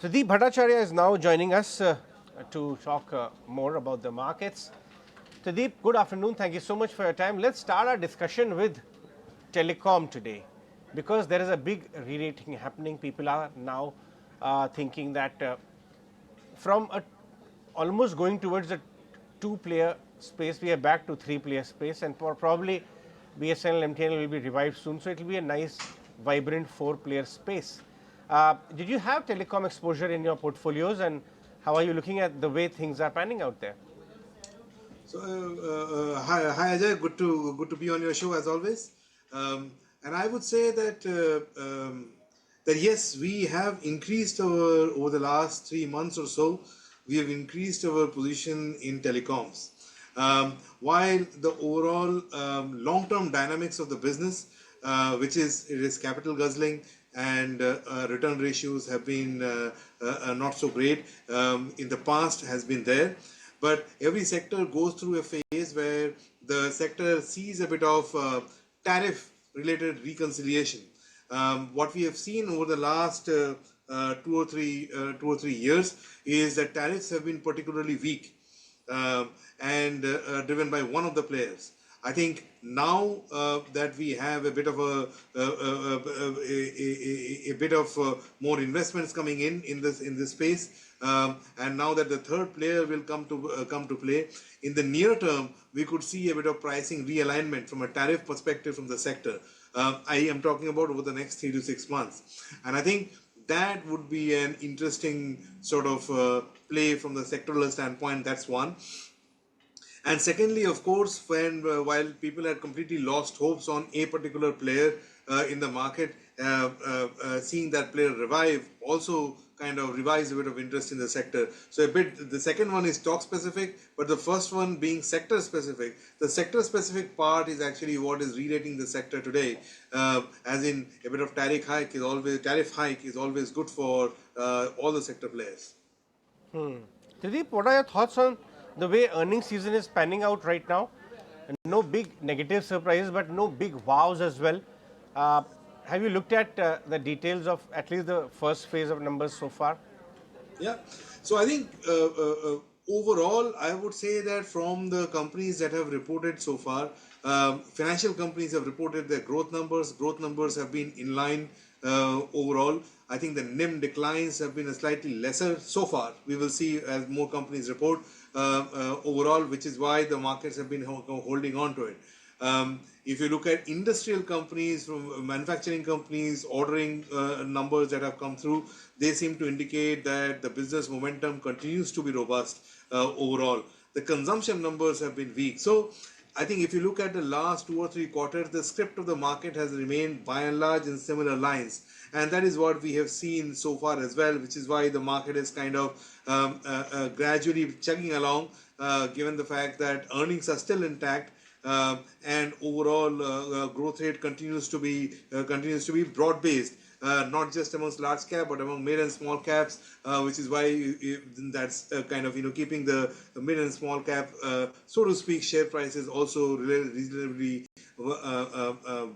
Trideep Bhattacharya is now joining us to talk more about the markets. Trideep, good afternoon. Thank you so much for your time. Let's start our discussion with Telecom today because there is a big re-rating happening. People are now thinking that from almost going towards a two-player space, we are back to three-player space, and probably BSNL, MTNL will be revived soon. So it will be a nice, vibrant four-player space. Did you have telecom exposure in your portfolios, and how are you looking at the way things are panning out there? So, hi Ajay, good to be on your show as always. And I would say that yes, we have increased over the last 3 months or so. We have increased our position in telecoms. While the overall long-term dynamics of the business, which is it is capital guzzling and return ratios have been not so great in the past has been there. But every sector goes through a phase where the sector sees a bit of tariff-related reconciliation. What we have seen over the last 2 or 3 years is that tariffs have been particularly weak and driven by one of the players. I think now that we have a bit of a bit of more investments coming in this space, and now that the third player will come to play in the near term, we could see a bit of pricing realignment from a tariff perspective from the sector. I am talking about over the next 3 to 6 months, and I think that would be an interesting sort of play from the sectoral standpoint. That's one. And secondly, of course, while people had completely lost hopes on a particular player in the market, seeing that player revive also kind of revives a bit of interest in the sector. So the second one is stock specific, but the first one being sector specific. The sector specific part is actually what is re-rating the sector today, as in a bit of tariff hike is always good for all the sector players. Trideep, what are your thoughts on the way earnings season is panning out right now? No big negative surprises, but no big wows as well. Have you looked at the details of at least the first phase of numbers so far? Yeah. So I think overall, I would say that from the companies that have reported so far, financial companies have reported their growth numbers. Growth numbers have been in line overall. I think the NIM declines have been slightly lesser so far. We will see as more companies report overall, which is why the markets have been holding on to it. If you look at industrial companies, from manufacturing companies, ordering numbers that have come through, they seem to indicate that the business momentum continues to be robust overall. The consumption numbers have been weak. So I think if you look at the last 2 or 3 quarters, the script of the market has remained by and large in similar lines. And that is what we have seen so far as well, which is why the market is kind of gradually chugging along, given the fact that earnings are still intact. And overall growth rate continues to be broad-based, not just amongst large cap but among mid and small caps, which is why that's kind of keeping the mid and small cap, so to speak, share prices also reasonably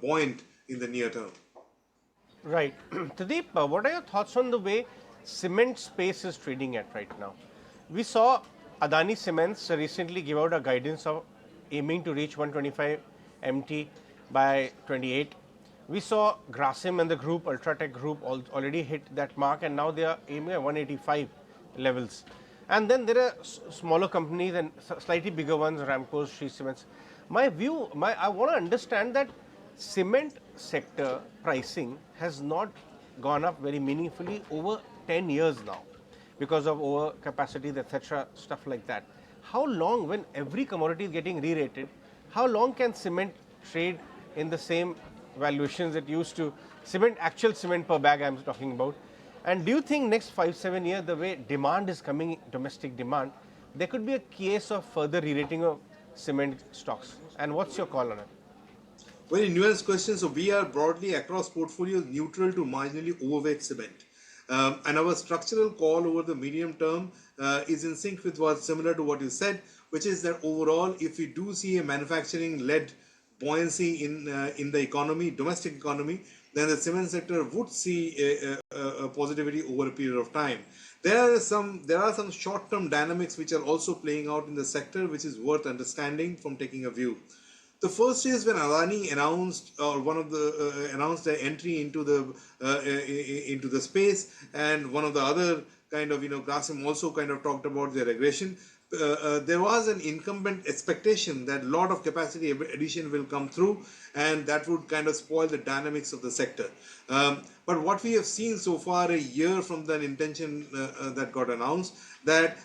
buoyant in the near term. Right. Pradeep, what are your thoughts on the way cement space is trading at right now? We saw Adani Cements recently give out a guidance of aiming to reach 125 MT by 28. We saw Grasim and the group, Ultratech Group, already hit that mark, and now they are aiming at 185 levels. And then there are smaller companies and slightly bigger ones, Ramco, Shree Cements. I want to understand that cement sector pricing has not gone up very meaningfully over 10 years now because of overcapacities, etc., stuff like that. How long, when every commodity is getting re-rated, how long can cement trade in the same valuations it used to? Actual cement per bag I'm talking about. And do you think next 5-7 years, the way demand is coming, domestic demand, there could be a case of further re-rating of cement stocks? And what's your call on it? Very nuanced question. So we are broadly across portfolios neutral to marginally overweight cement. And our structural call over the medium term is in sync with what's similar to what you said, which is that overall, if we do see a manufacturing-led buoyancy in the economy, domestic economy, then the cement sector would see a positivity over a period of time. There are some short-term dynamics which are also playing out in the sector, which is worth understanding from taking a view. The first is when Adani announced, or one of the announced their entry into the space, and one of the other kind of, Grasim also kind of talked about their aggression. There was an incumbent expectation that a lot of capacity addition will come through, and that would kind of spoil the dynamics of the sector. But what we have seen so far, a year from that intention that got announced, that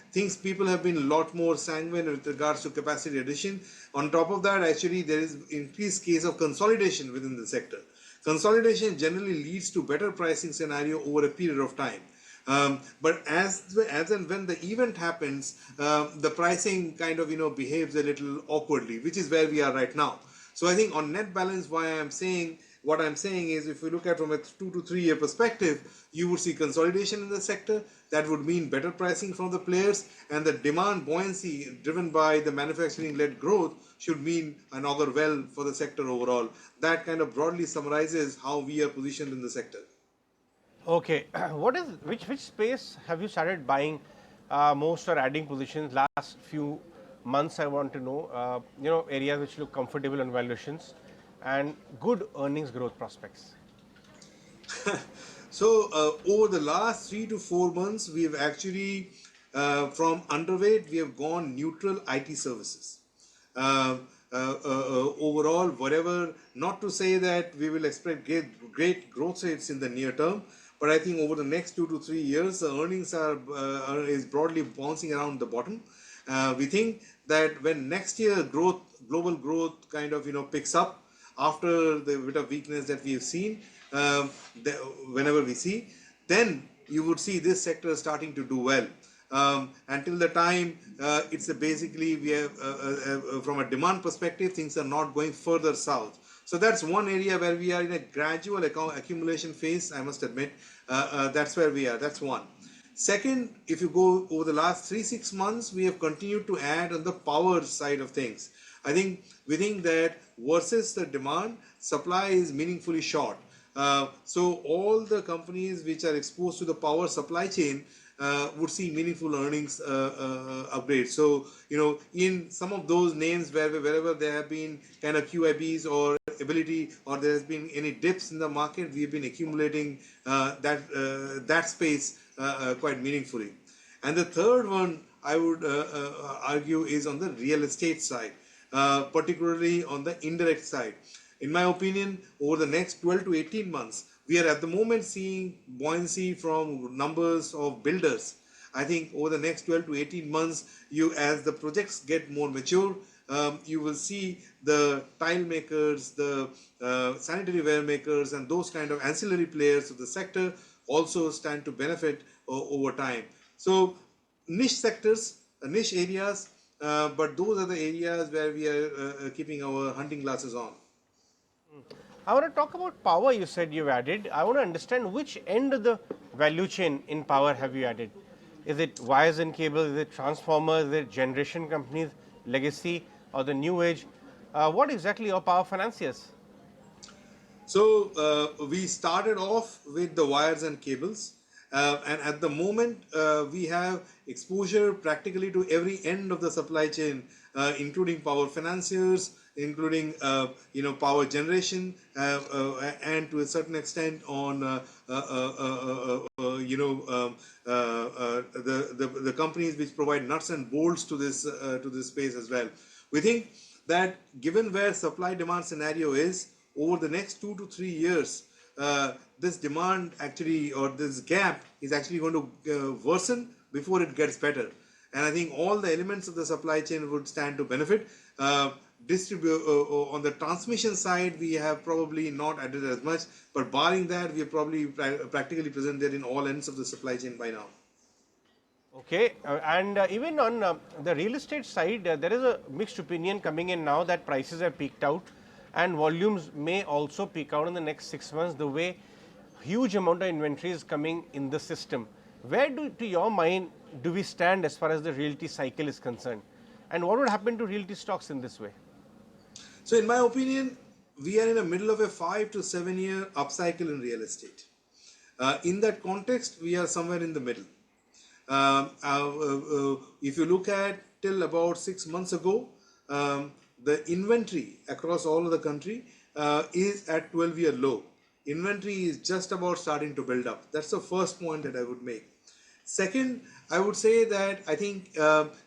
people have been a lot more sanguine with regards to capacity addition. On top of that, actually, there is increased case of consolidation within the sector. Consolidation generally leads to better pricing scenario over a period of time. But as and when the event happens, the pricing kind of behaves a little awkwardly, which is where we are right now. So I think on net balance, what I'm saying is, if we look at from a 2 to 3 year perspective, you would see consolidation in the sector. That would mean better pricing from the players, and the demand buoyancy driven by the manufacturing-led growth should mean an augur well for the sector overall. That kind of broadly summarizes how we are positioned in the sector. Okay, which space have you started buying most or adding positions last few months? I want to know, areas which look comfortable on valuations and good earnings growth prospects. So over the last 3 to 4 months, we have actually from underweight we have gone neutral IT services. Overall, whatever, not to say that we will expect great growth rates in the near term, but I think over the next 2 to 3 years, the earnings is broadly bouncing around the bottom. We think that when next year global growth kind of picks up after the bit of weakness that we have seen, whenever we see, then you would see this sector starting to do well. Until the time, it's basically we have from a demand perspective, things are not going further south. So that's one area where we are in a gradual accumulation phase. I must admit, that's where we are. That's one. Second, if you go over the last 3-6 months, we have continued to add on the power side of things. We think that versus the demand, supply is meaningfully short. So all the companies which are exposed to the power supply chain would see meaningful earnings upgrade. So in some of those names wherever there have been kind of QIBs or ability, or there has been any dips in the market, we've been accumulating that space quite meaningfully. And the third one I would argue is on the real estate side, particularly on the indirect side. In my opinion, over the next 12 to 18 months, we are at the moment seeing buoyancy from numbers of builders. I think over the next 12 to 18 months, as the projects get more mature, you will see the tile makers, the sanitary ware makers, and those kind of ancillary players of the sector also stand to benefit over time. So niche sectors, niche areas, but those are the areas where we are keeping our hunting glasses on. I want to talk about power. You said you've added. I want to understand which end of the value chain in power have you added? Is it wires and cables? Is it transformers? Is it generation companies, legacy, or the new age? What exactly are power financiers? So we started off with the wires and cables, and at the moment we have exposure practically to every end of the supply chain, including power financiers, including power generation, and to a certain extent on the companies which provide nuts and bolts to this space as well. We think that given where supply demand scenario is over the next 2 to 3 years, this demand actually, or this gap is actually going to worsen before it gets better. And I think all the elements of the supply chain would stand to benefit. On the transmission side, we have probably not added as much, but barring that, we are probably practically present there in all ends of the supply chain by now. Okay, and even on the real estate side, there is a mixed opinion coming in now that prices have peaked out and volumes may also peak out in the next 6 months, the way huge amount of inventory is coming in the system. Where to your mind, do we stand as far as the realty cycle is concerned? And what would happen to realty stocks in this way? So in my opinion, we are in the middle of a 5 to 7 year upcycle in real estate. In that context, we are somewhere in the middle. If you look at till about 6 months ago, the inventory across all of the country is at 12-year low. Inventory is just about starting to build up. That's the first point that I would make. Second, I would say that I think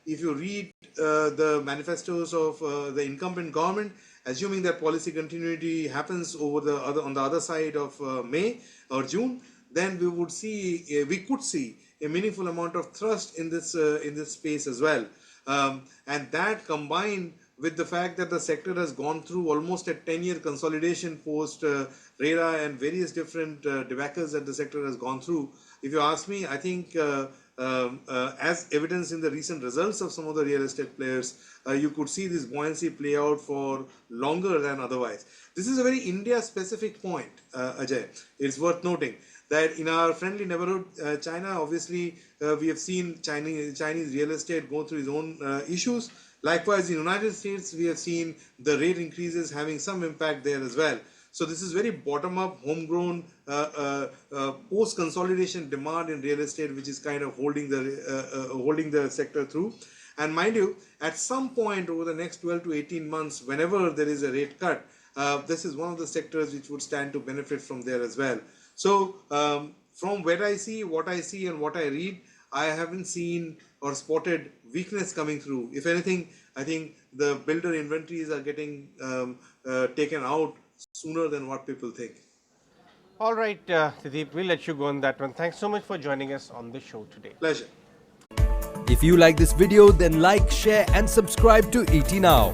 if you read the manifestos of the incumbent government, assuming that policy continuity happens over the other on the other side of May or June, then we could see a meaningful amount of thrust in this space as well, and that combined with the fact that the sector has gone through almost a 10-year consolidation post RERA and various different debacles that the sector has gone through. If you ask me, I think as evidenced in the recent results of some of the real estate players, you could see this buoyancy play out for longer than otherwise. This is a very India-specific point, Ajay. It's worth noting that in our friendly neighborhood, China, obviously, we have seen Chinese real estate go through its own issues. Likewise, in the United States, we have seen the rate increases having some impact there as well. So this is very bottom-up, homegrown, post-consolidation demand in real estate, which is kind of holding the sector through. And mind you, at some point over the next 12 to 18 months, whenever there is a rate cut, this is one of the sectors which would stand to benefit from there as well. So from what I see and what I read, I haven't seen or spotted weakness coming through. If anything, I think the builder inventories are getting taken out sooner than what people think. All right, Trideep, we'll let you go on that one. Thanks so much for joining us on the show today. Pleasure. If you like this video, then like, share and subscribe to ET Now.